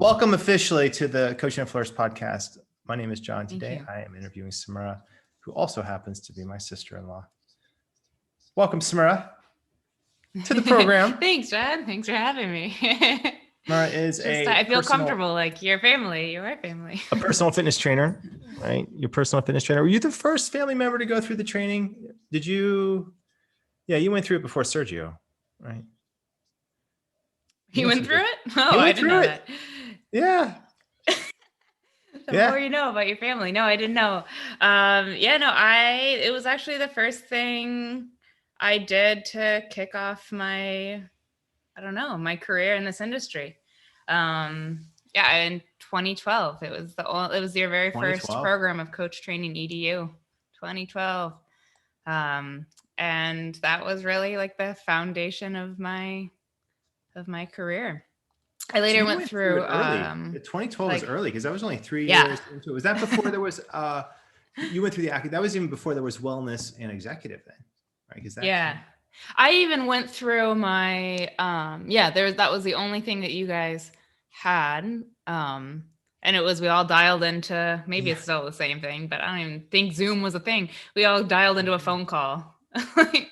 Welcome officially to the Coaching and Flourish podcast. My name is John. Today you. I am interviewing Sahmura, who also happens to be my sister-in-law. Welcome, Sahmura, to the program. Thanks, John. Thanks for having me. Sahmura is I feel comfortable, like your family, you're family. A personal fitness trainer, right? Your personal fitness trainer. Were you the first family member to go through the training? Did you? Yeah, you went through it before Sergio, right? You went through it? Oh, I didn't know that. Yeah. The more you know about your family. No, I didn't know. It was actually the first thing I did to kick off my career in this industry. In 2012, it was your very first program of coach training EDU, 2012. And that was really like the foundation of my career. I later went through early. 2012 was early because that was only 3 years into it. Was that before there was you went through that was even before there was wellness and executive then, right? I even went through my that was the only thing that you guys had. And it was, we all dialed into, maybe it's still the same thing, but I don't even think Zoom was a thing. We all dialed into a phone call.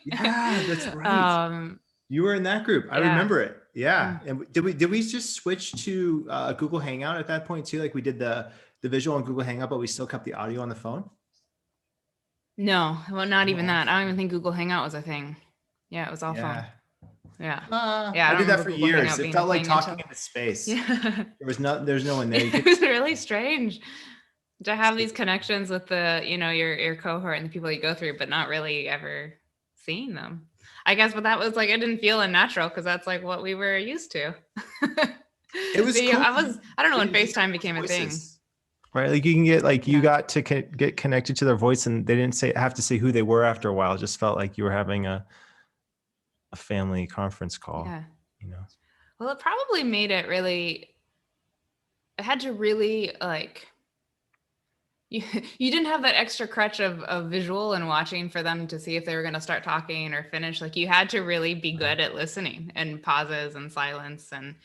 Yeah, that's right. You were in that group. I remember it. Yeah. And did we just switch to Google Hangout at that point too? Like we did the visual on Google Hangout, but we still kept the audio on the phone? No, well, not even that. I don't even think Google Hangout was a thing. Yeah, it was all phone. Yeah. I did that for years. It felt like talking into space. Yeah. There's no one there. It was really strange to have these connections with your cohort and the people you go through, but not really ever seeing them. I guess, but that was like, it didn't feel unnatural because that's like what we were used to. It was cool. I don't know when FaceTime became a thing. Right. Like you can get you got to get connected to their voice and they didn't have to say who they were after a while. It just felt like you were having a family conference call. Yeah. You Well, it probably made it really, it had to really like, you didn't have that extra crutch of visual and watching for them to see if they were going to start talking or finish. Like you had to really be good at listening and pauses and silence. And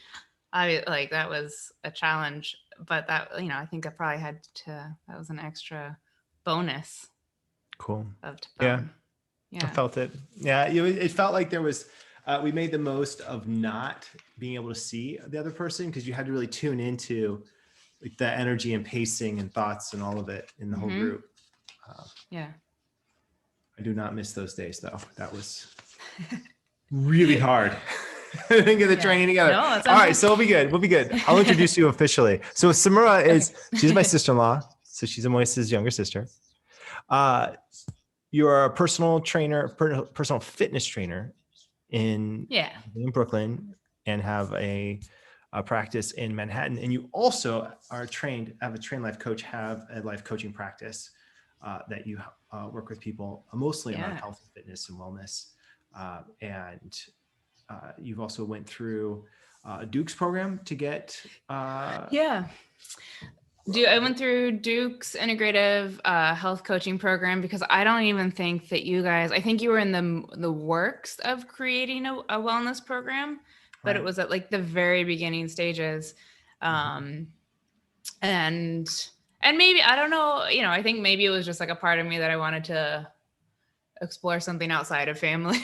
that was a challenge, but that, I think I probably that was an extra bonus. Cool. Yeah. I felt it. Yeah. It felt like there was, we made the most of not being able to see the other person because you had to really tune into like the energy and pacing and thoughts and all of it in the whole group. I do not miss those days though. That was really hard. I didn't get the training together. No, all right. So we'll be good. I'll introduce you officially. So Sahmura she's my sister-in-law. So she's Moise's younger sister. You're a personal trainer, personal fitness trainer in Brooklyn and have a practice in Manhattan. And you also are have a trained life coach, have a life coaching practice that you work with people mostly around health and fitness and wellness. And you've also went through Duke's program to get. I went through Duke's Integrative Health Coaching program because I don't even think that you guys, I think you were in the works of creating a wellness program. But it was at like the very beginning stages. And maybe, I don't know, I think maybe it was just like a part of me that I wanted to explore something outside of family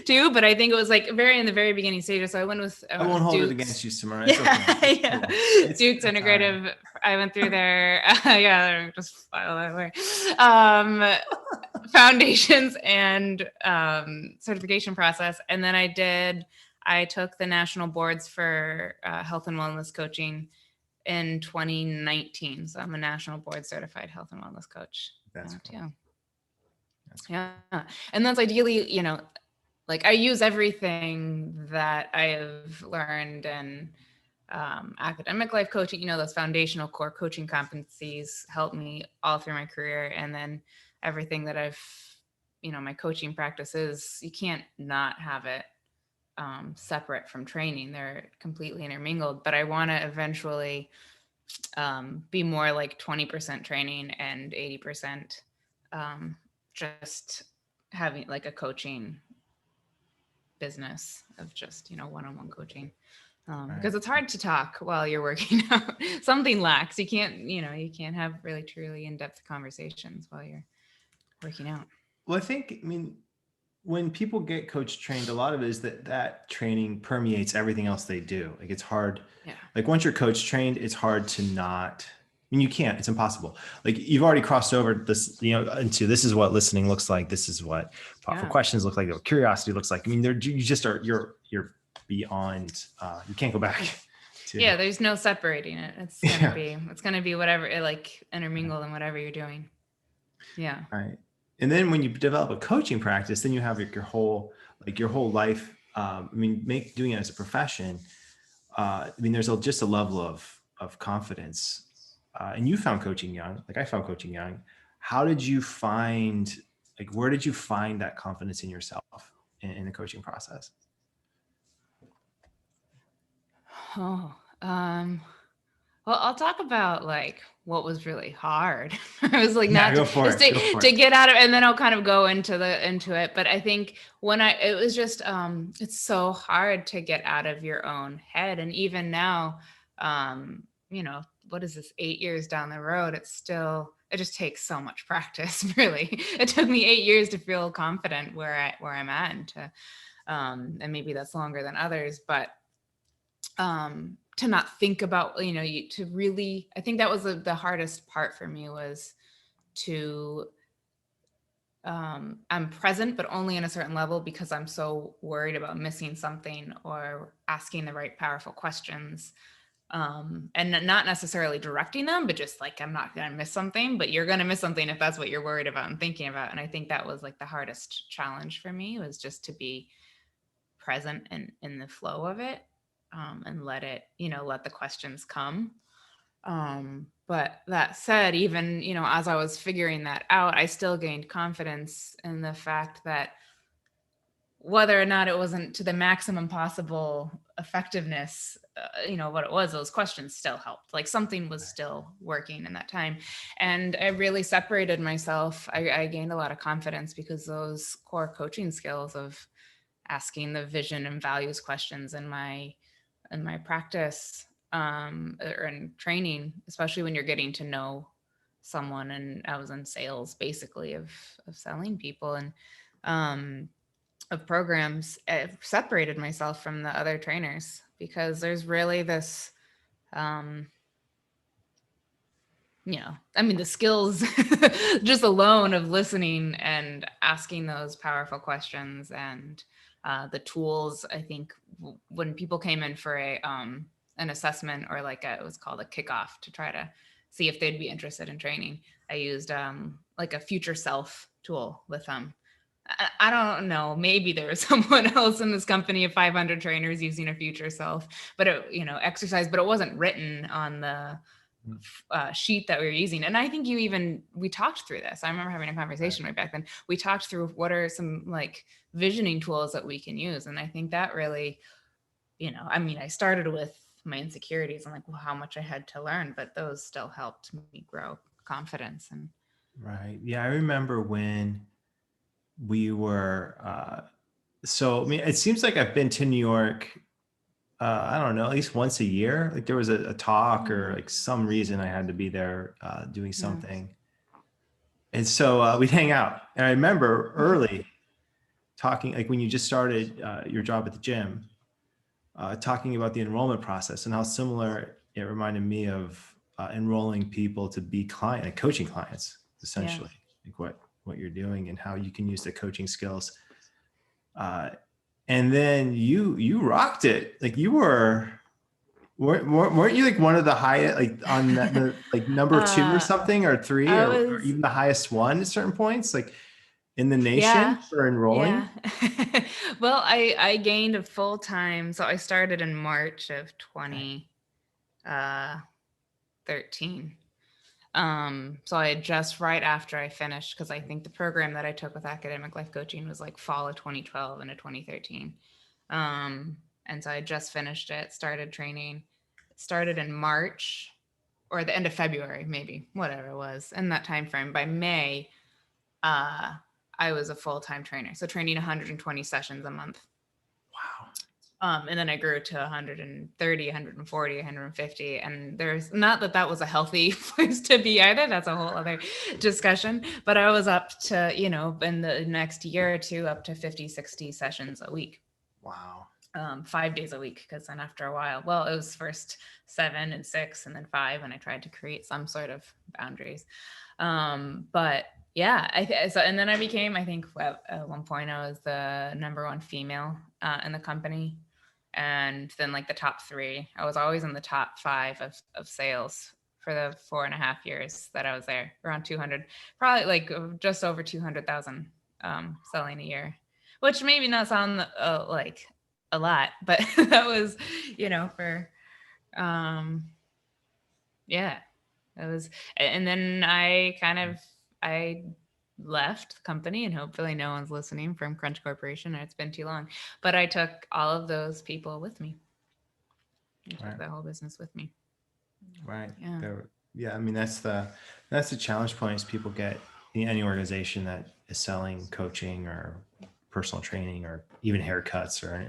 too. But I think it was like in the very beginning stages. So I went with I won't hold it against you, Sahmura. Duke's Integrative. I went through there. Just file that way. Foundations and certification process. And then I took the national boards for health and wellness coaching in 2019. So I'm a national board certified health and wellness coach. That's cool. Yeah. And that's ideally, like I use everything that I have learned and academic life coaching, those foundational core coaching competencies help me all through my career. And then everything that I've, my coaching practices, you can't not have it separate from training. They're completely intermingled, but I want to eventually be more like 20% training and 80% just having like a coaching business of just, one-on-one coaching. Because it's hard to talk while you're working out. Something lacks. You can't have really truly in-depth conversations while you're working out. Well, when people get coach trained, a lot of it is that training permeates everything else they do. Like it's hard. Yeah. Like once you're coach trained, it's hard to not, you can't, it's impossible. Like you've already crossed over this, into this is what listening looks like. This is what thoughtful questions look like. What curiosity looks like. You're beyond, you can't go back. There's no separating it. It's going to be whatever, like intermingled in whatever you're doing. Yeah. Right. And then when you develop a coaching practice, then you have your whole life. Doing it as a profession. There's just a level of confidence. And you found coaching young, like I found coaching young. How did you find, where did you find that confidence in yourself in the coaching process? Well, I'll talk about what was really hard. I was to get out of, and then I'll kind of go into it. But I think it was just, it's so hard to get out of your own head. And even now, what is this, 8 years down the road, it just takes so much practice, really. It took me 8 years to feel confident where I'm at, and maybe that's longer than others, but, to not think about, to really, I think that was the hardest part for me, was to, I'm present, but only in a certain level, because I'm so worried about missing something or asking the right powerful questions. And not necessarily directing them, but just I'm not going to miss something, but you're going to miss something if that's what you're worried about and thinking about. And I think that was the hardest challenge for me, was just to be present and in the flow of it. And let the questions come. But that said, even, as I was figuring that out, I still gained confidence in the fact that whether or not it wasn't to the maximum possible effectiveness, what it was, those questions still helped. Something was still working in that time. And I really separated myself. I gained a lot of confidence because those core coaching skills of asking the vision and values questions in my practice or in training, especially when you're getting to know someone. And I was in sales, basically, of selling people and of programs. I separated myself from the other trainers, because there's really this, the skills just alone of listening and asking those powerful questions, and the tools. I think when people came in for an assessment, or it was called a kickoff, to try to see if they'd be interested in training, I used a future self tool with them. I don't know, maybe there was someone else in this company of 500 trainers using a future self, but exercise, but it wasn't written on the sheet that we were using. And I think we talked through this. I remember having a conversation right back then. We talked through what are some visioning tools that we can use. And I think that really, I started with my insecurities and how much I had to learn, but those still helped me grow confidence. And right. Yeah. I remember when we were, it seems like I've been to New York, I don't know, at least once a year. There was a talk or some reason I had to be there doing something. And so we'd hang out. And I remember early talking, when you just started your job at the gym, talking about the enrollment process and how similar it reminded me of enrolling people to be coaching clients, essentially, what you're doing and how you can use the coaching skills. And then you rocked it. You weren't you one of the highest, on the number 2 or something, or 3, or even the highest one at certain points, in the nation for enrolling? Yeah. Well, I gained a full-time. So I started in March of 2013. So I had just right after I finished, because I think the program that I took with academic life coaching was fall of 2012 into 2013. And so I just finished it, started training. It started in March or the end of February, maybe, whatever it was in that time frame. By May, I was a full-time trainer. So training 120 sessions a month. Wow. And then I grew to 130, 140, 150. And there's not that was a healthy place to be either. That's a whole other discussion. But I was up to, in the next year or two, up to 50, 60 sessions a week. Wow. 5 days a week. Because then after a while, well, it was first 7 and 6 and then 5. And I tried to create some sort of boundaries. But yeah, so, and then I became, I think at one point I was the #1 female in the company. And then like the top 3, I was always in the top 5 of sales for the 4.5 years that I was there, around 200, probably like just over 200,000 selling a year, which maybe not sound like a lot, but that was, for, yeah, that was, and then I left the company, and hopefully no one's listening from Crunch Corporation, or it's been too long, but I took all of those people with me. I took the whole business with me. Right. Yeah. I mean, that's the challenge point is people get in any organization that is selling coaching or personal training or even haircuts or,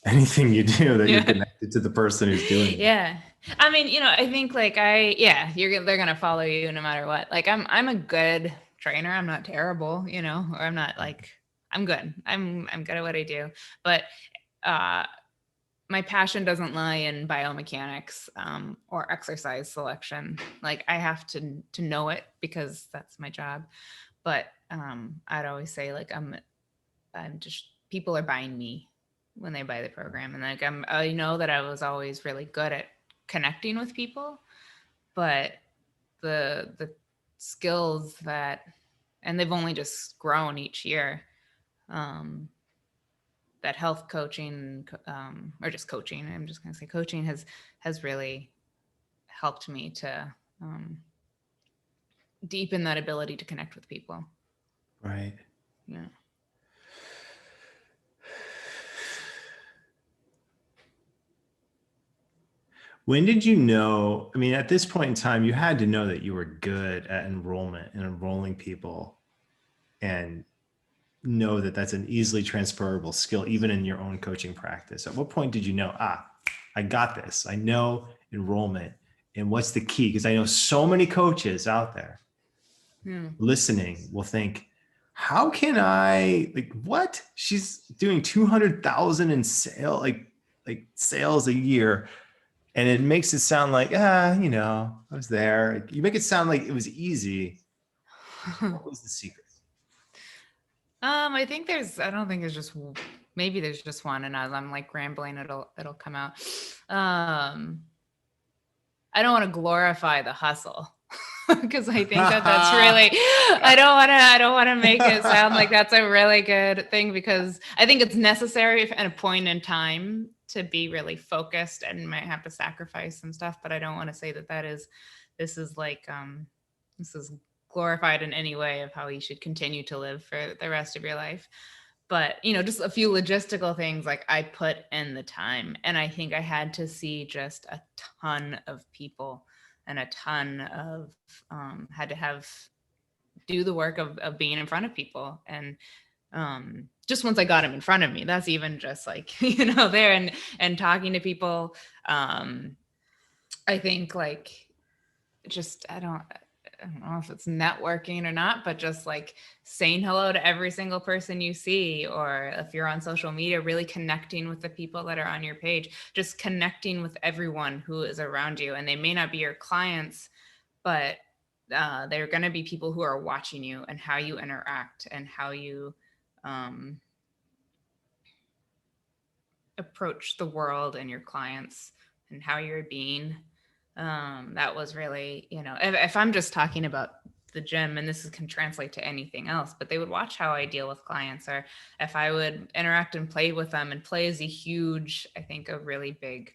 anything you do that you're connected to the person who's doing it. Yeah. I mean, I think like they're going to follow you no matter what. Like I'm a good trainer. I'm not terrible, or I'm not like, I'm good. I'm good at what I do, but, my passion doesn't lie in biomechanics, or exercise selection. Like I have to know it because that's my job. But, I'd always say like, I'm just, people are buying me when they buy the program. And like, I know that I was always really good at connecting with people, but the skills and they've only just grown each year, that health coaching, or just coaching, I'm just going to say coaching has really helped me to deepen that ability to connect with people. Right. Yeah. When did you know, I mean, at this point in time, you had to know that you were good at enrollment and enrolling people and know that that's an easily transferable skill, even in your own coaching practice. At what point did you know, I got this, I know enrollment, and what's the key? Because I know so many coaches out there listening will think, how can I, like, what? She's doing 200,000 in sale, like sales a year. And it makes it sound like, I was there. You make it sound like it was easy. What was the secret? I don't think there's just, maybe there's just one, and as I'm like rambling, it'll come out. I don't want to glorify the hustle because I think that's really, I don't want to make it sound like that's a really good thing, because I think it's necessary at a point in time to be really focused and might have to sacrifice some stuff. But I don't want to say this is glorified in any way of how you should continue to live for the rest of your life. But, just a few logistical things, like I put in the time, and I think I had to see just a ton of people and a ton of, had to do the work of being in front of people. And, just once I got them in front of me, that's even just like, there and talking to people. I think like, just, I don't know if it's networking or not, but just like saying hello to every single person you see, or if you're on social media, really connecting with the people that are on your page, just connecting with everyone who is around you. And they may not be your clients, but they're going to be people who are watching you and how you interact and how you approach the world and your clients and how you're being. That was really, if I'm just talking about the gym, and this can translate to anything else, but they would watch how I deal with clients, or if I would interact and play with them. And play is I think a really big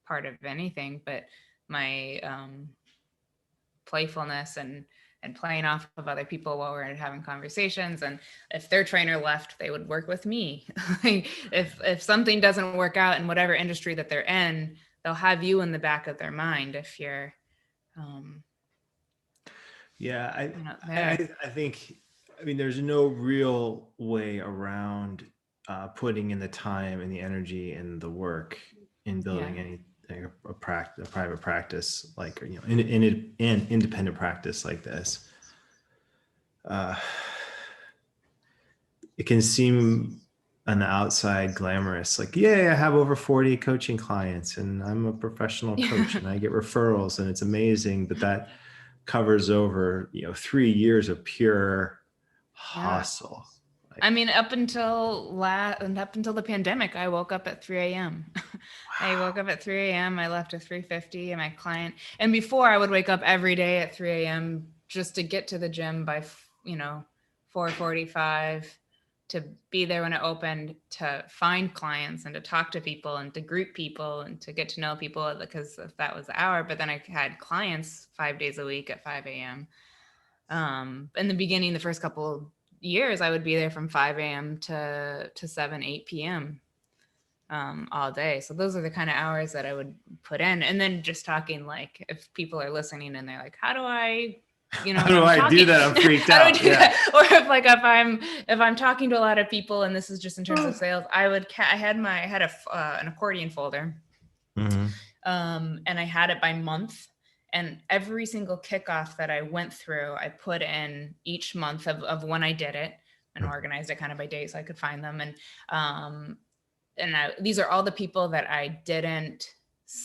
part of anything, but my playfulness and playing off of other people while we're having conversations. And if their trainer left, they would work with me. if something doesn't work out in whatever industry that they're in, they'll have you in the back of their mind if you're I think, I mean, there's no real way around putting in the time and the energy and the work in building a private practice, like, you know, in independent practice like this. It can seem on the outside glamorous, like, yeah, I have over 40 coaching clients and I'm a professional coach and I get referrals and it's amazing, but that covers over, you know, 3 years of pure hustle. Like, I mean, up until the pandemic, I woke up at 3 a.m. Wow. I woke up at 3 a.m. I left at 3:50 and my client, and before I would wake up every day at 3 a.m. just to get to the gym by, you know, 4:45, to be there when it opened, to find clients and to talk to people and to group people and to get to know people, because if that was the hour. But then I had clients 5 days a week at 5 a.m. In the beginning, the first couple years, I would be there from 5 a.m. to 7, 8 p.m. All day. So those are the kind of hours that I would put in. And then just talking, like, if people are listening and they're like, how do I, you know, how do I do that? I'm freaked out. Or if I'm talking to a lot of people, and this is just in terms of sales, I had an accordion folder, and I had it by month, and every single kickoff that I went through, I put in each month of when I did it, and organized it kind of by date so I could find them. And these are all the people that I didn't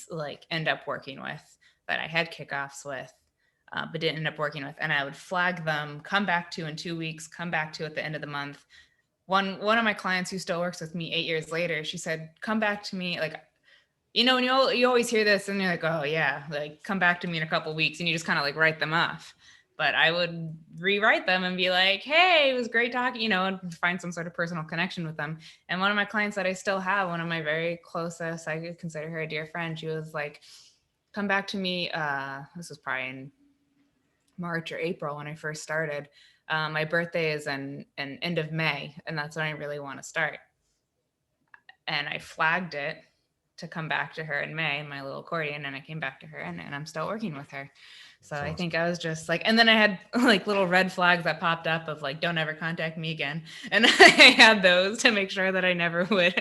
like end up working with, that I had kickoffs with, but didn't end up working with. And I would flag them, come back to in 2 weeks, come back to at the end of the month. One of my clients who still works with me 8 years later, she said, come back to me. Like, you know, when you always hear this and you're like, oh yeah, like, come back to me in a couple of weeks, and you just kind of like write them off. But I would rewrite them and be like, hey, it was great talking, you know, and find some sort of personal connection with them. And one of my clients that I still have, one of my very closest, I could consider her a dear friend, she was like, come back to me. This was probably in March or April when I first started. My birthday is in end of May, and that's when I really want to start. And I flagged it to come back to her in May, my little accordion, and I came back to her, and I'm still working with her. So I think I was just like, and then I had like little red flags that popped up of like, don't ever contact me again. And I had those to make sure that I never would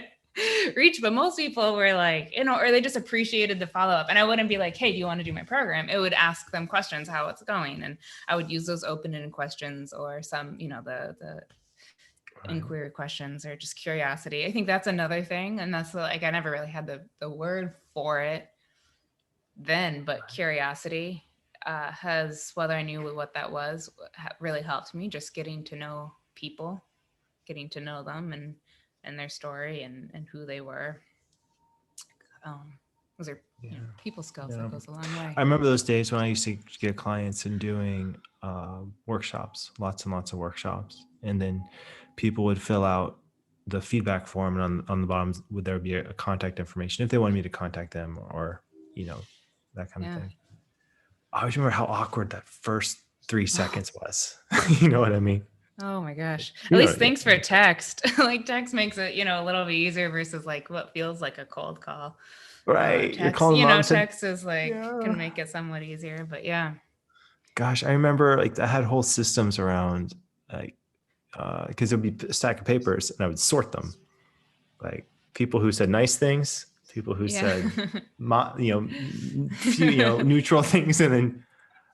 reach. But most people were like, you know, or they just appreciated the follow-up. And I wouldn't be like, hey, do you want to do my program? It would ask them questions, how it's going. And I would use those open-ended questions, or some, you know, the inquiry questions, or just curiosity. I think that's another thing. And that's like, I never really had the word for it then, but curiosity has, whether I knew what that was, really helped me, just getting to know people, getting to know them and their story and who they were. Those are people skills. That goes a long way. I remember those days when I used to get clients and doing workshops, lots and lots of workshops. And then people would fill out the feedback form, and on the bottom would there be a contact information if they wanted me to contact them, or, you know, that kind of thing. I always remember how awkward that first 3 seconds was. You know what I mean? Oh my gosh. At least thanks for text. Like, text makes it, you know, a little bit easier versus like what feels like a cold call. Right. Text, you know, text is like, can make it somewhat easier, but yeah. Gosh, I remember like I had whole systems around, like, because it would be a stack of papers and I would sort them. Like, people who said nice things, people who said, neutral things, and then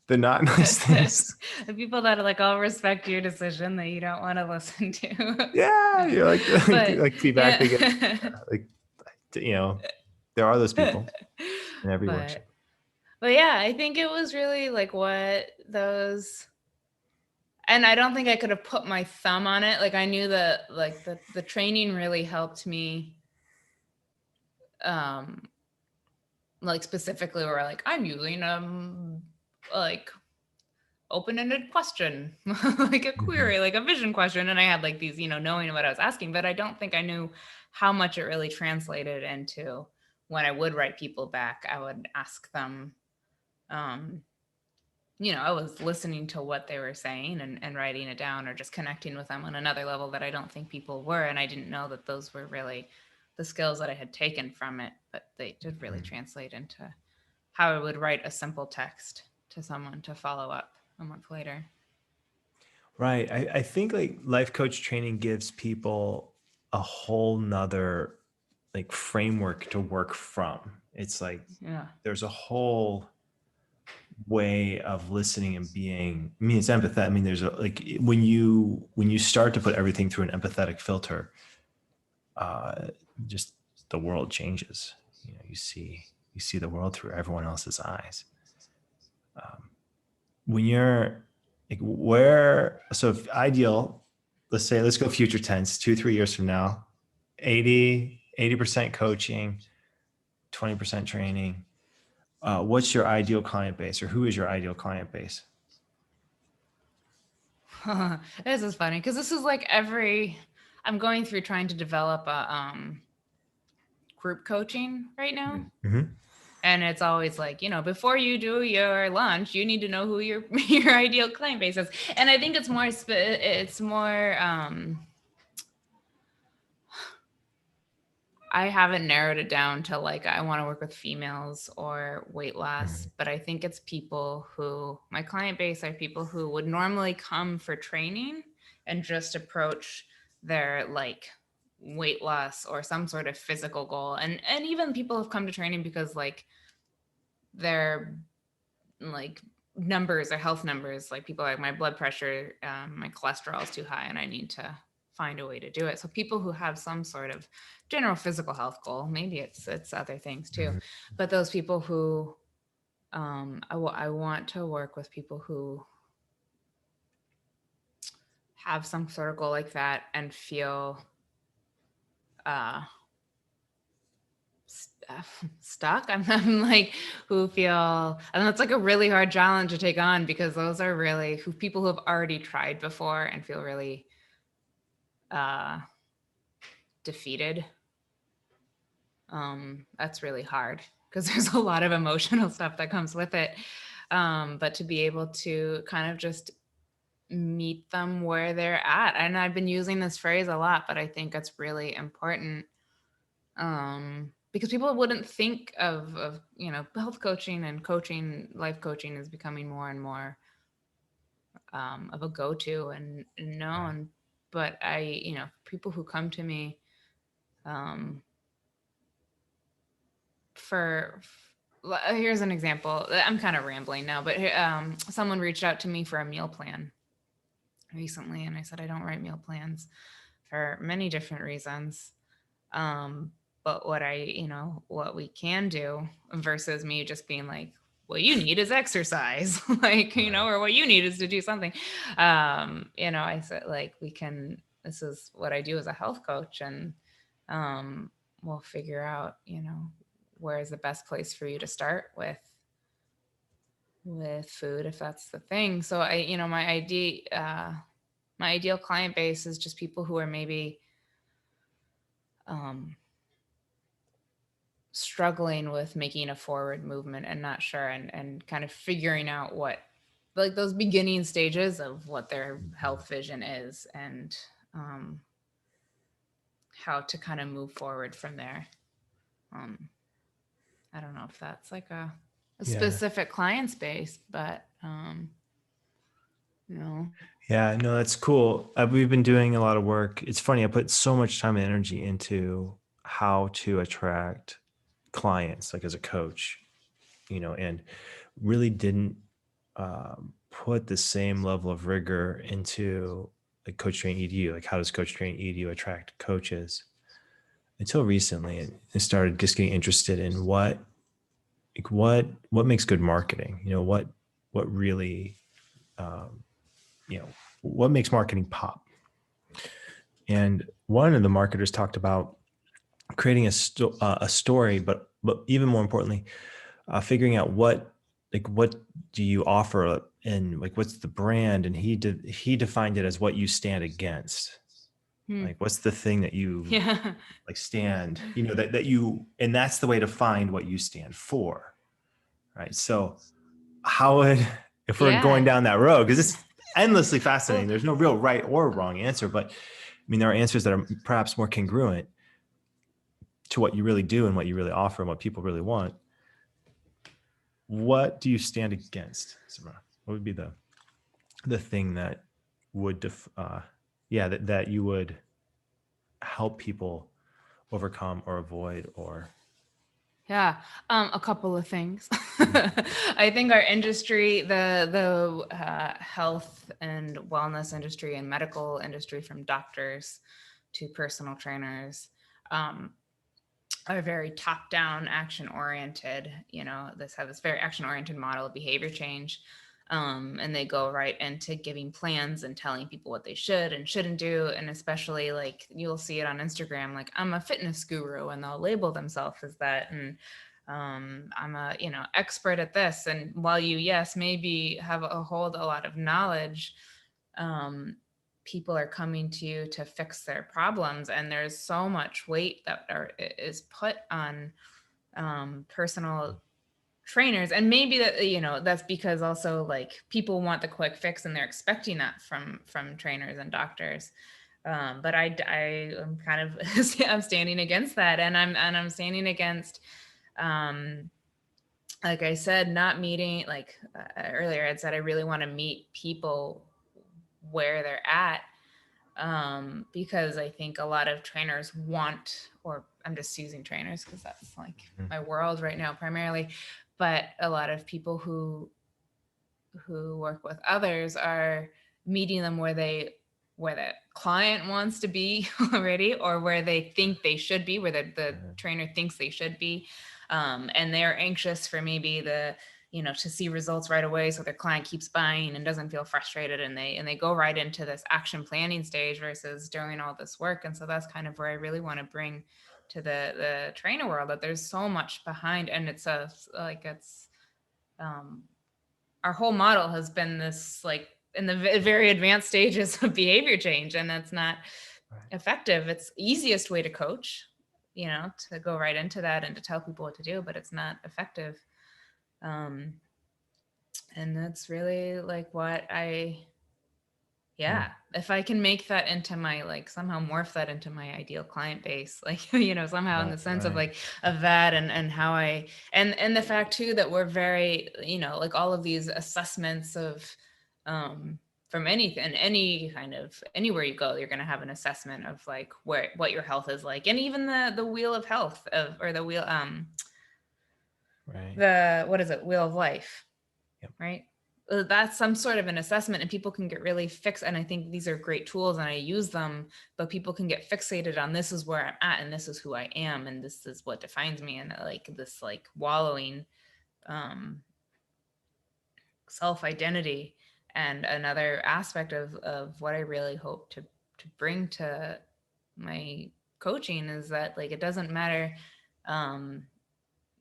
the not nice things. The people that are like, I'll respect your decision that you don't want to listen to. Yeah, you're like feedback. They get, like, you know, there are those people in every workshop. But yeah, I think it was really like what those, and I don't think I could have put my thumb on it. Like, I knew that like the training really helped me. Like, specifically where like I'm using like open-ended question, like a query, like a vision question. And I had like these, you know, knowing what I was asking, but I don't think I knew how much it really translated into when I would write people back. I would ask them, you know, I was listening to what they were saying and writing it down, or just connecting with them on another level that I don't think people were. And I didn't know that those were really the skills that I had taken from it, but they did really translate into how I would write a simple text to someone to follow up a month later. Right. I think like life coach training gives people a whole nother like framework to work from. It's like, there's a whole way of listening and being, I mean, it's empathetic. I mean, there's a, like, when you start to put everything through an empathetic filter, just the world changes. You know, you see the world through everyone else's eyes. When you're like, so if ideal, let's go future tense, 2-3 years from now, 80% coaching, 20% training. What's your ideal client base, or who is your ideal client base? This is funny because this is like I'm going through trying to develop a group coaching right now. Mm-hmm. And it's always like, you know, before you do your lunch, you need to know who your ideal client base is. And I think it's more I haven't narrowed it down to like, I want to work with females or weight loss, but I think it's my client base are people who would normally come for training and just approach their like weight loss or some sort of physical goal. And even people have come to training because like their like numbers or health numbers, like people are like, my blood pressure, my cholesterol is too high and I need to find a way to do it. So people who have some sort of general physical health goal, maybe it's other things too, but those people who I want to work with people who have some sort of goal like that and feel stuck. I'm like, who feel, and that's like a really hard challenge to take on, because those are really people who have already tried before and feel really defeated. That's really hard because there's a lot of emotional stuff that comes with it. But to be able to kind of just meet them where they're at. And I've been using this phrase a lot, but I think it's really important. Because people wouldn't think of, you know, health coaching and coaching, life coaching is becoming more and more of a go-to and known. But you know, people who come to me here's an example. I'm kind of rambling now, but someone reached out to me for a meal plan recently, and I said, I don't write meal plans for many different reasons. But what we can do, versus me just being like, what you need is exercise, like, you know, or what you need is to do something. You know, I said, like, this is what I do as a health coach, and we'll figure out, you know, where is the best place for you to start with food, if that's the thing. So my ideal client base is just people who are maybe struggling with making a forward movement and not sure, and kind of figuring out what, like, those beginning stages of what their health vision is, and how to kind of move forward from there. I don't know if that's like a specific client space, but you know. Yeah, no, that's cool. We've been doing a lot of work. It's funny, I put so much time and energy into how to attract clients, like as a coach, you know, and really didn't put the same level of rigor into like Coach Train EDU. Like, how does Coach Train EDU attract coaches? Until recently, and I started just getting interested in what makes good marketing. You know, what really, you know, what makes marketing pop. And one of the marketers talked about creating a story, but even more importantly, figuring out what do you offer, and like, what's the brand? And he defined it as what you stand against. Like, what's the thing that you like stand, you know, that you, and that's the way to find what you stand for. Right. So if we're going down that road, because it's endlessly fascinating, there's no real right or wrong answer, but I mean, there are answers that are perhaps more congruent to what you really do and what you really offer and what people really want. What do you stand against, Sahmura? What would be the thing that would that you would help people overcome or avoid or? Yeah, a couple of things. I think our industry, the health and wellness industry and medical industry, from doctors to personal trainers, are very top-down, action-oriented. This have this very action-oriented model of behavior change. And they go right into giving plans and telling people what they should and shouldn't do. And especially, like, you'll see it on Instagram, like, I'm a fitness guru, and they'll label themselves as that. And I'm a, expert at this. And while you, yes, maybe hold a lot of knowledge, people are coming to you to fix their problems. And there's so much weight that is put on personal trainers. And maybe that, that's because also, like, people want the quick fix and they're expecting that from trainers and doctors. But I am kind of, I'm standing against that. And I'm standing against, like I said, not meeting, like earlier I'd said, I really want to meet people where they're at. Because I think a lot of trainers want, or I'm just using trainers because that's like my world right now primarily, but a lot of people who work with others are meeting them where the client wants to be already, or where they think they should be, where the trainer thinks they should be. And they're anxious for maybe to see results right away, so their client keeps buying and doesn't feel frustrated, and they go right into this action planning stage versus doing all this work. And so that's kind of where I really want to bring to the trainer world, that there's so much behind. And it's our whole model has been this, like, in the very advanced stages of behavior change, and that's not effective. It's easiest way to coach, to go right into that and to tell people what to do, but it's not effective. And that's really like what if I can make that into my, like, somehow morph that into my ideal client base, like, somehow in the sense of like of that, and how and the fact too that we're very, like, all of these assessments of, from anything, any kind of, anywhere you go, you're going to have an assessment of, like, what your health is like. And even the wheel of health or the wheel, what is it? Wheel of life. Yep. Right. That's some sort of an assessment, and people can get really fixed. And I think these are great tools and I use them, but people can get fixated on, this is where I'm at and this is who I am and this is what defines me. And like this, like, wallowing, self-identity. And another aspect of what I really hope to bring to my coaching is that, like, it doesn't matter, kind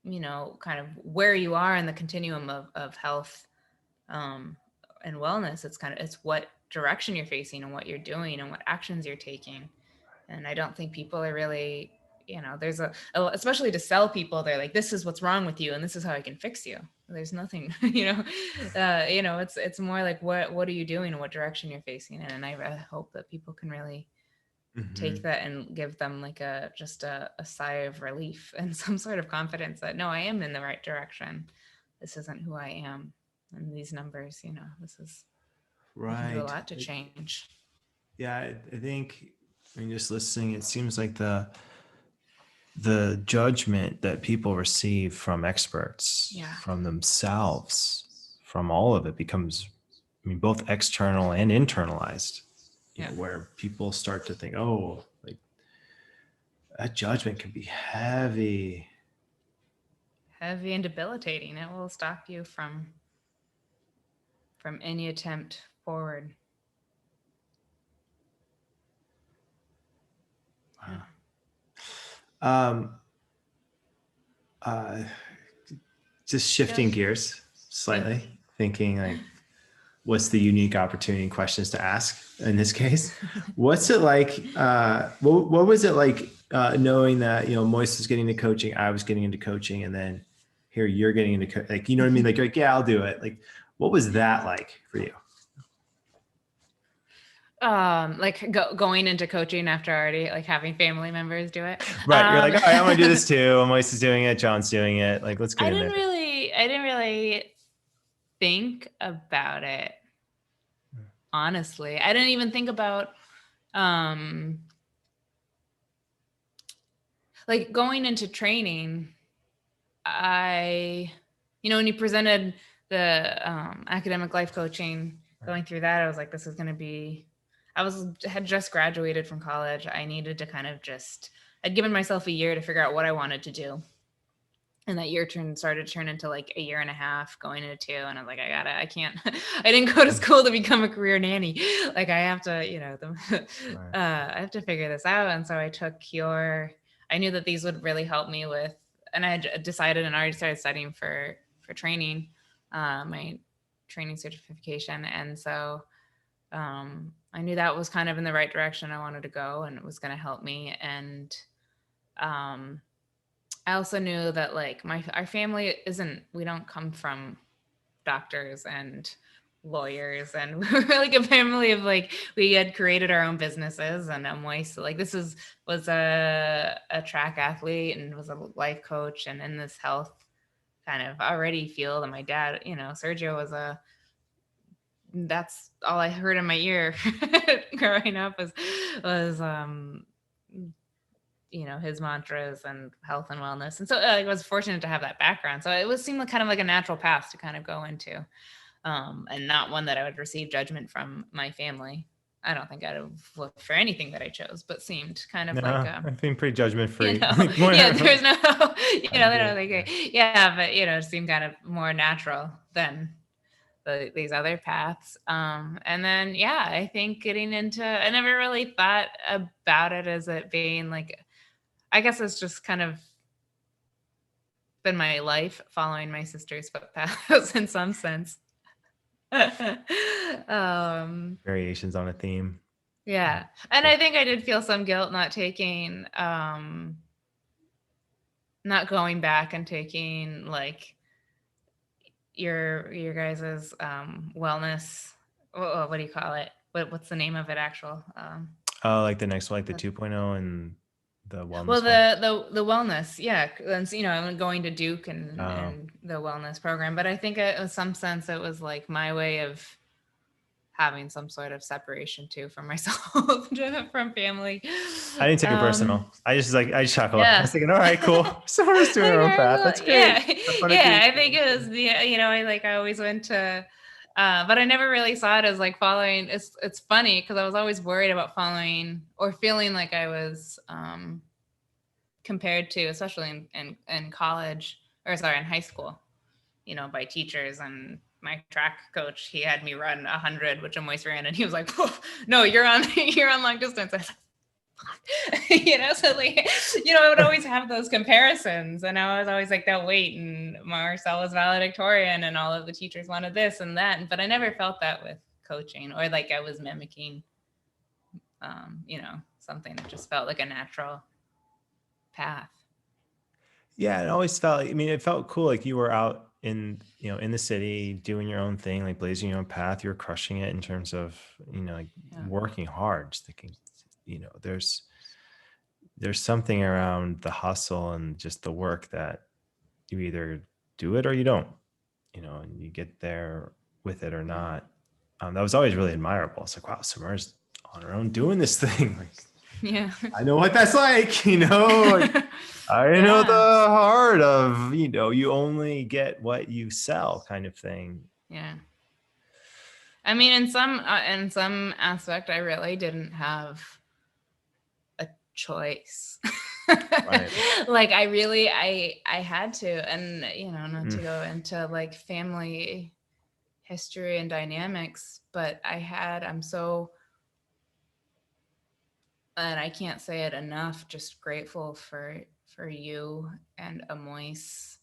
of where you are in the continuum of health, and wellness. It's what direction you're facing and what you're doing and what actions you're taking. And I don't think people are really, there's especially to sell people, they're like, this is what's wrong with you and this is how I can fix you. There's nothing, it's more like, what are you doing and what direction you're facing in. And I hope that people can really take that and give them, like, just a sigh of relief and some sort of confidence that, no, I am in the right direction. This isn't who I am. And these numbers, this is right. Do a lot to change. Yeah, I think, just listening, it seems like the judgment that people receive from experts, from themselves, from all of it becomes, both external and internalized. Where people start to think, oh, like, that judgment can be heavy and debilitating. It will stop you from any attempt forward. Wow. Just shifting gears slightly, thinking, like, what's the unique opportunity and questions to ask in this case? What's it like? What was it like knowing that, Moise was getting into coaching, I was getting into coaching, and then here you're getting into like, you know what I mean? Like, yeah, I'll do it. Like, what was that like for you? Like going into coaching after already, like, having family members do it. Right. You're like, all right, I want to do this too. Moise is doing it. John's doing it. Like, let's get in there. I didn't really think about it. Honestly, I didn't even think about, like going into training, when you presented the academic life coaching, going through that, I was like, this is going to be, had just graduated from college. I needed to kind of I'd given myself a year to figure out what I wanted to do. And that year started to turn into like a year and a half, going into 2. And I was like, I can't, I didn't go to school to become a career nanny. Like I have to, I have to figure this out. And so I took I knew that these would really help me with, and I had decided and already started studying for training, my training certification. And so I knew that was kind of in the right direction I wanted to go, and it was going to help me. And I also knew that like our family we don't come from doctors and lawyers, and we're like a family of like, we had created our own businesses, and like this was a track athlete and was a life coach and in this health kind of already field. And my dad, Sergio was that's all I heard in my ear growing up was his mantras and health and wellness. And so I was fortunate to have that background. So it seemed like kind of like a natural path to kind of go into, and not one that I would receive judgment from my family. I don't think I'd have looked for anything that I chose, but seemed kind of I've been pretty judgment free. Yeah, there's no, they don't think, but it seemed kind of more natural than these other paths. And then, I think getting into, I never really thought about it as it being like, I guess it's just kind of been my life following my sister's footpaths in some sense. Variations on a theme. Yeah. And I think I did feel some guilt not taking, not going back and taking like your guys's wellness. What do you call it? What's the name of it actual? Like the next one, like the 2.0 and the wellness. Well, the wellness, yeah. And I'm going to Duke and the wellness program, but I think in some sense it was like my way of having some sort of separation too from myself, from family. I didn't take it personal. I just chuckled. Yeah. I was thinking, all right, cool. Sahmura's doing her own path. That's great. Yeah. I think it was I always went to, but I never really saw it as like following. It's funny because I was always worried about following or feeling like I was compared to, especially in college, or sorry, in high school, by teachers. And my track coach, he had me run 100, which I always ran, and he was like, "No, you're on long distance." I was like, so like, I would always have those comparisons, and I was always like that weight, and Marcel was valedictorian, and all of the teachers wanted this and that, but I never felt that with coaching, or like I was mimicking, something that just felt like a natural path. Yeah, it always felt, it felt cool. Like you were out in the city doing your own thing, like blazing your own path. You were crushing it in terms of, working hard, just thinking, there's something around the hustle and just the work that you either do it or you don't, and you get there with it or not. That was always really admirable. It's like, wow, Sahmura's on her own doing this thing. Like, yeah, I know what that's like, I know the heart of, you only get what you sell kind of thing. Yeah. I mean, in some aspect, I really didn't have a choice. Right. Like I had to, and not to go into like family history and dynamics, but and I can't say it enough, just grateful for you and Amois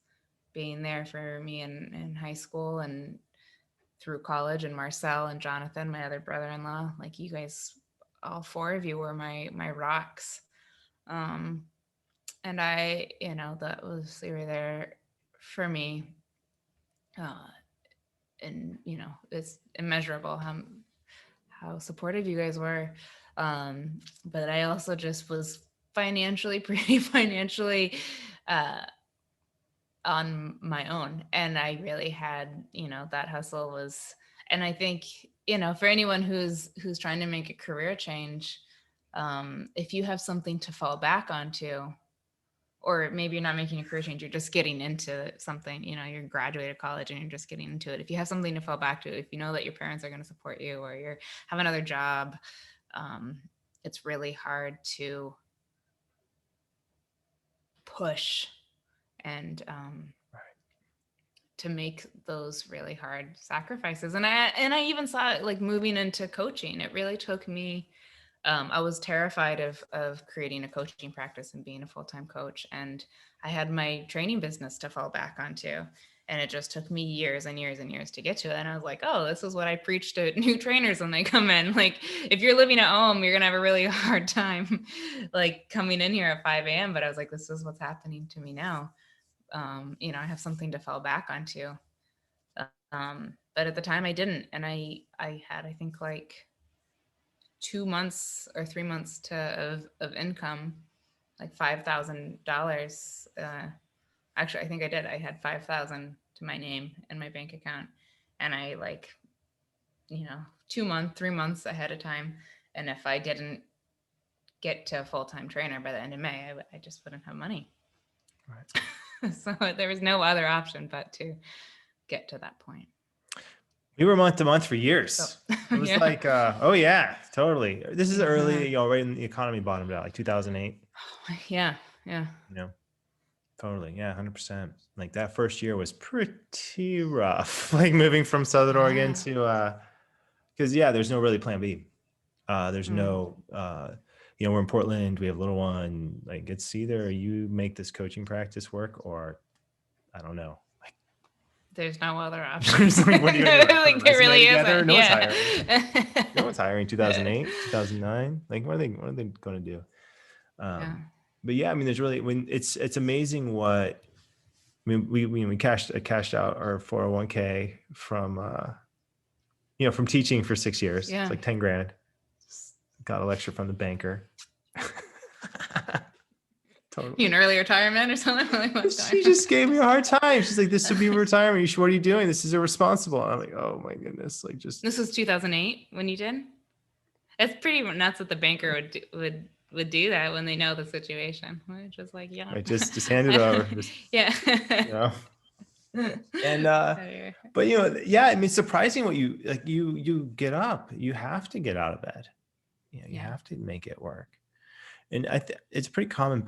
being there for me in high school and through college, and Marcel and Jonathan, my other brother-in-law. Like you guys, all 4 of you were my rocks. And I, they were there for me. And it's immeasurable how supportive you guys were. But I also just was pretty financially on my own. And I really had, that hustle was, and I think, for anyone who's trying to make a career change, if you have something to fall back onto, or maybe you're not making a career change, you're just getting into something, you know, you're graduated college and you're just getting into it. If you have something to fall back to, if you know that your parents are going to support you, or you have another job, it's really hard to push and to make those really hard sacrifices. And I even saw it like moving into coaching. It really took me, I was terrified of creating a coaching practice and being a full-time coach. And I had my training business to fall back onto. And it just took me years and years and years to get to it. And I was like, oh, this is what I preach to new trainers when they come in. Like, if you're living at home, you're going to have a really hard time like coming in here at 5 a.m. But I was like, this is what's happening to me now. You know, I have something to fall back onto. But at the time I didn't. And I had, I think, like 2 months or 3 months of income, like $5,000. Actually, I think I did. I had 5,000 to my name in my bank account. And I like, you know, 3 months ahead of time. And if I didn't get to a full-time trainer by the end of May, I just wouldn't have money. Right. So there was no other option but to get to that point. We were month to month for years. So, it was like, oh yeah, totally. This is early, you know, right when the economy bottomed out, like 2008. Yeah. You know, totally. Yeah, 100%. Like that first year was pretty rough. Like moving from Southern Oregon to, because there's no really plan B. There's no, you know, we're in Portland. We have a little one. Like it's either you make this coaching practice work, or I don't know. There's no other options. Like, what are you gonna do? Like there really isn't. No one's hiring. No one's hiring. 2008, 2009. Like what are they going to do? But yeah, I mean, there's really, when it's amazing what, I mean, we cashed out our 401k from, you know, from teaching for 6 years. It's like 10 grand. Got a lecture from the banker. Totally. An early retirement or something? She just gave me a hard time. She's like, this would be retirement. What are you doing? This is irresponsible. I'm like, oh my goodness. Like this was 2008 when you did? It's pretty nuts that the banker would do that when they know the situation. Just like, right, just hand it over. You know? And but you know, I mean, it's surprising what you like. You get up. You have to get out of bed. You know, you have to make it work. And it's a pretty common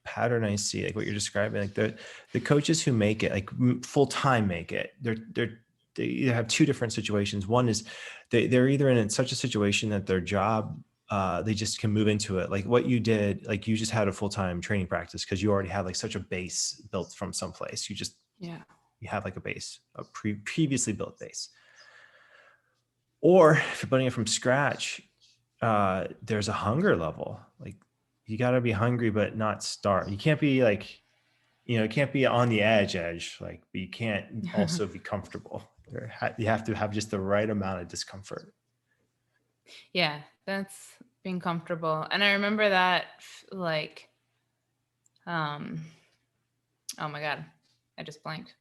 pattern I see, like what you're describing. Like the coaches who make it, like full time, make it. They either have two different situations. One is they're either in such a situation that their job, they just can move into it. Like what you did, like you just had a full time training practice because you already had like such a base built from someplace. You just you have like a base, a previously built base. Or if you're building it from scratch, there's a hunger level. Like you got to be hungry but not starved. You can't be like, you know, it can't be on the edge like, but you can't also be comfortable. You have to have just the right amount of discomfort. Yeah, that's being comfortable. And I remember that, like, oh my God, I just blanked.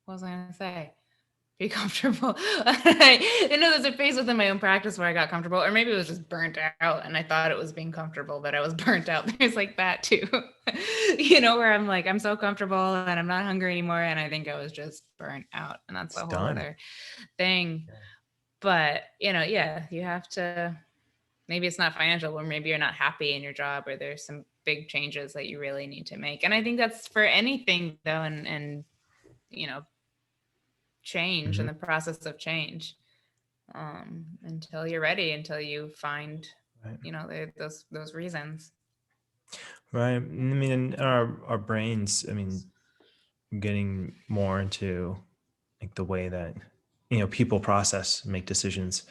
What was I going to say? Be comfortable. I know there's a phase within my own practice where I got comfortable, or maybe it was just burnt out and I thought it was being comfortable, but I was burnt out. There's like that too, you know, where I'm like, I'm so comfortable and I'm not hungry anymore. And I think I was just burnt out, and that's a whole other thing. Yeah. But, you know, you have to, maybe it's not financial, or maybe you're not happy in your job, or there's some big changes that you really need to make. And I think that's for anything though. And you know, change and the process of change, until you're ready, until you find, you know, those reasons. Right. I mean, our brains, I mean, getting more into like the way that, you know, people process, make decisions,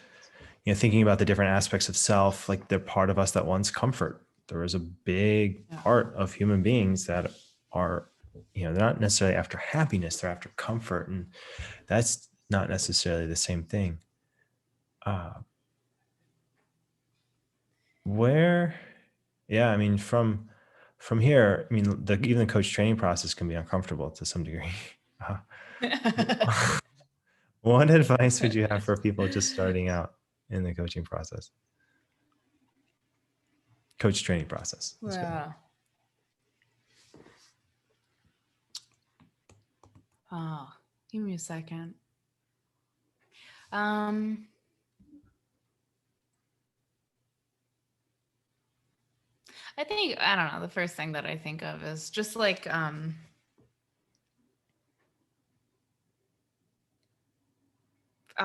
you know, thinking about the different aspects of self, like they're part of us that wants comfort. There is a big part of human beings that are, you know, they're not necessarily after happiness, they're after comfort. And that's not necessarily the same thing. I mean, from here, I mean, even the coach training process can be uncomfortable to some degree. What advice would you have for people just starting out in the coaching process? Coach training process. Wow. Oh, give me a second. I think, I don't know, the first thing that I think of is just like, I'll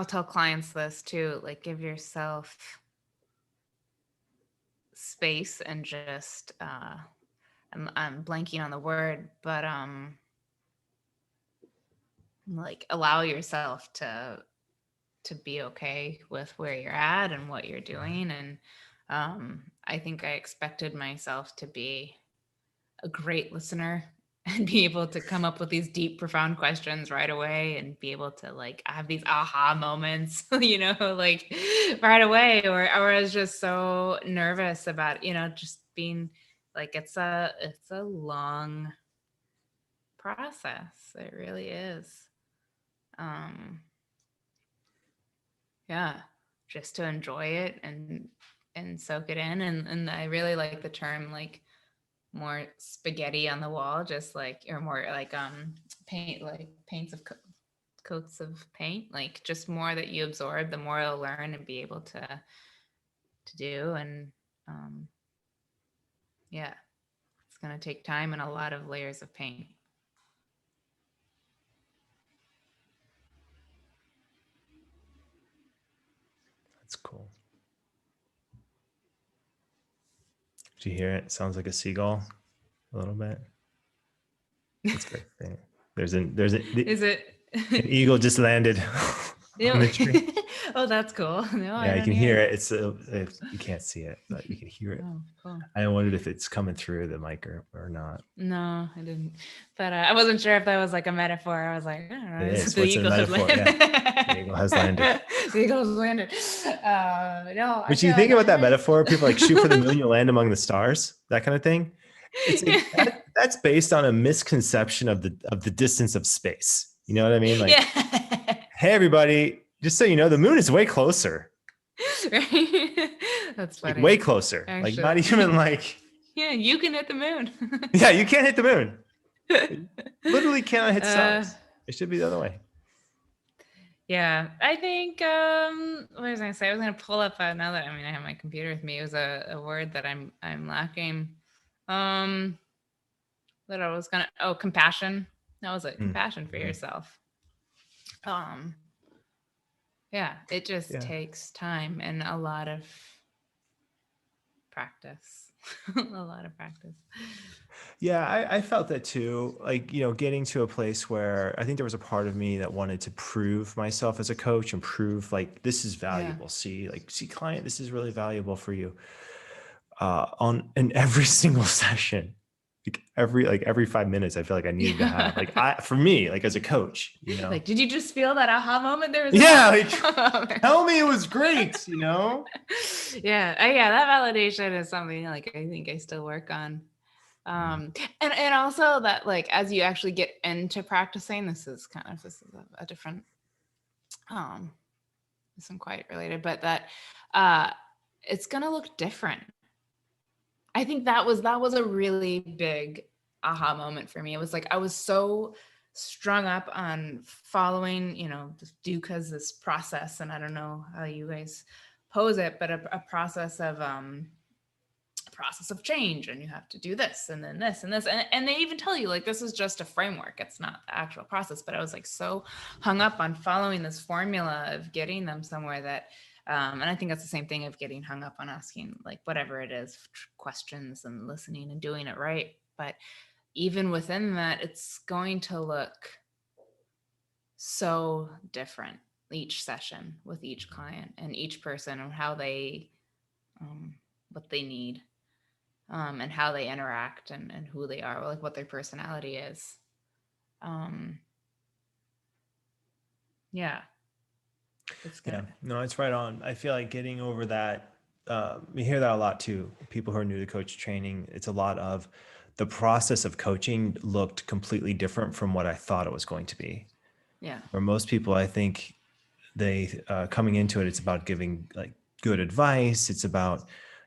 tell clients this too, like give yourself space and just, I'm blanking on the word, but like allow yourself to be okay with where you're at and what you're doing. And I think I expected myself to be a great listener and be able to come up with these deep, profound questions right away and be able to like have these aha moments, you know, like right away. Or I was just so nervous about, you know, just being like, it's a long process. It really is. Yeah, just to enjoy it and soak it in. And I really like the term like more spaghetti on the wall, just like, or more like paint, like paints of coats of paint, like just more that you absorb, the more you'll learn and be able to do. And yeah, it's going to take time and a lot of layers of paint. That's cool. Do you hear it? It sounds like a seagull a little bit. That's very faint. Is it an eagle just landed on the tree? Oh, that's cool. No, yeah, you can hear it. It's you can't see it, but you can hear it. Oh, cool. I wondered if it's coming through the mic or not. No, I didn't. But I wasn't sure if that was like a metaphor. I was like, I don't know. It is. What's a metaphor? Yeah. The eagle has landed. The eagle has landed. No. But you think about that metaphor, people like shoot for the moon, you'll land among the stars, that kind of thing. It's like, that's based on a misconception of the distance of space. You know what I mean? Like, hey, everybody, just so you know, the moon is way closer. Right? That's funny. Like, way closer. Actually. Like not even like. Yeah, you can hit the moon. Yeah, you can't hit the moon. You literally cannot hit stars. It should be the other way. Yeah, I think, what was I going to say? I was going to pull up now that, I mean, I have my computer with me. It was a word that I'm lacking. That I was going to, compassion. That was it. Compassion for yourself. Yeah, it just takes time and a lot of practice. A lot of practice. Yeah, I felt that too. Like, you know, getting to a place where I think there was a part of me that wanted to prove myself as a coach and prove like, this is valuable. See, client, this is really valuable for you. In every single session, every 5 minutes, I feel like I needed to have for me, like as a coach, you know, like, did you just feel that aha moment? There was tell me it was great, you know? Yeah, that validation is something like I think I still work on. And also that like as you actually get into practicing, this is a different this isn't quite related, but that it's gonna look different. I think that was a really big aha moment for me. It was like I was so strung up on following, you know, Duca's this process, and I don't know how you guys pose it, but a process of change, and you have to do this and then this and this, and they even tell you like this is just a framework, it's not the actual process. But I was like so hung up on following this formula of getting them somewhere that and I think that's the same thing of getting hung up on asking like whatever it is, questions and listening and doing it right. But even within that, it's going to look so different each session with each client and each person, and how they what they need and how they interact and who they are, like what their personality is. Yeah. It's good. Yeah, no, it's right on. I feel like getting over that, we hear that a lot too. People who are new to coach training, it's a lot of the process of coaching looked completely different from what I thought it was going to be. Yeah. Where most people, I think they coming into it, it's about giving like good advice. It's about,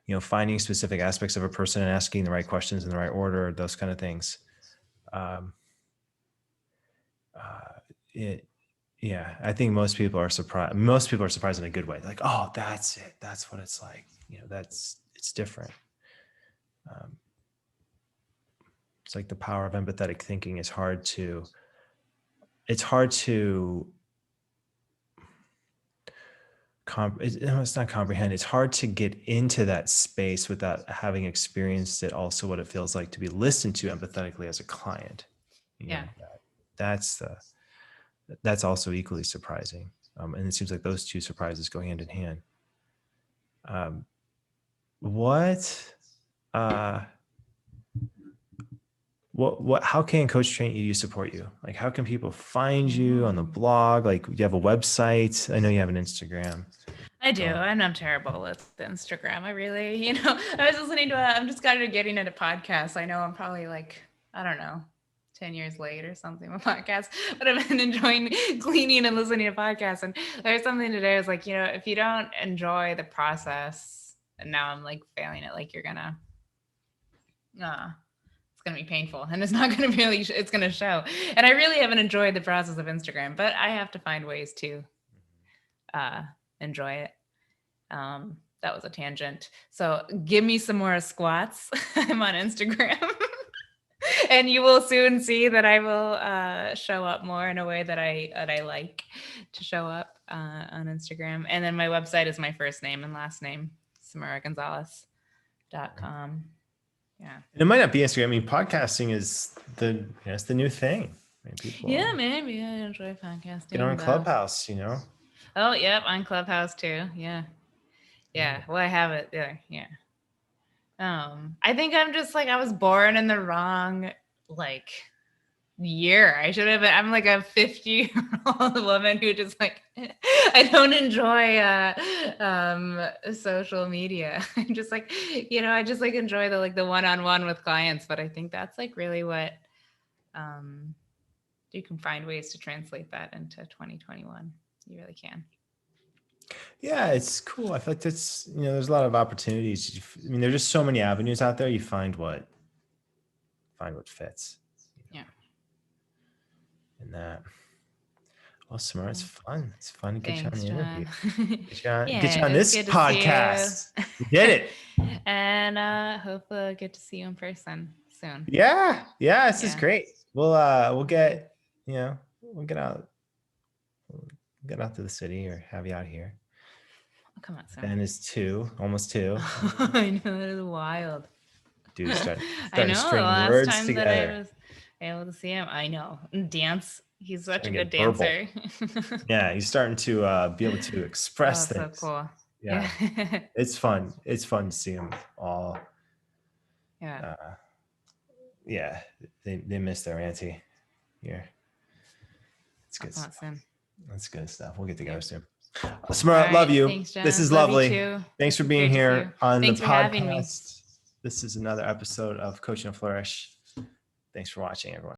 you know, finding specific aspects of a person and asking the right questions in the right order, those kind of things. I think most people are surprised. Most people are surprised in a good way. They're like, oh, that's it. That's what it's like. It's different. It's like the power of empathetic thinking is hard to it's not comprehend. It's hard to get into that space without having experienced it. Also, what it feels like to be listened to empathetically as a client. That's also equally surprising. And it seems like those two surprises go hand in hand. How can Coach Train EDU support you? Like, how can people find you on the blog? Like, do you have a website? I know you have an Instagram. I do. And I'm terrible with Instagram. I really, I was listening to I'm just kind of getting into podcasts. I know I'm probably like, I don't know, 10 years late or something with podcasts, but I've been enjoying cleaning and listening to podcasts. And there's something today, I was like, if you don't enjoy the process, and now I'm like failing it, like you're gonna, it's gonna be painful and it's not gonna really, it's gonna show. And I really haven't enjoyed the process of Instagram, but I have to find ways to enjoy it. That was a tangent. So give me some more squats. I'm on Instagram. And you will soon see that I will show up more in a way that I like to show up on Instagram. And then my website is my first name and last name, SahmuraGonzalez.com. Yeah. And it might not be Instagram. I mean, podcasting is it's the new thing. I mean, maybe I enjoy podcasting. Get on Clubhouse, Oh, yep, on Clubhouse too. Yeah. Well, I have it there. Yeah. I think I'm just like, I was born in the wrong year. I should have been, I'm like a 50-year-old woman who just like, I don't enjoy social media. I'm just like, I just like enjoy the one-on-one with clients, but I think that's like really what you can find ways to translate that into 2021. You really can. Yeah, it's cool. I feel like that's, there's a lot of opportunities. I mean, there's just so many avenues out there. You find what fits. Yeah. And that. Well, Sahmura, it's fun. It's fun to get you on the interview. Get you on this podcast. You did it. And hopefully I'll get to see you in person soon. Yeah. This is great. We'll get out to the city or have you out here. Oh, come on, Ben is almost 2. I know, that is wild. Dude, starting to string words together. That I was able to see him. I know. Dance. He's such a good dancer. Yeah, he's starting to be able to express things. So cool. Yeah. It's fun. It's fun to see them all. Yeah. They miss their auntie here. It's good. Awesome. That's good stuff. We'll get together soon. Sahmura, love you. Thanks, this is lovely. Thanks for being here on the podcast. This is another episode of Coaching and Flourish. Thanks for watching, everyone.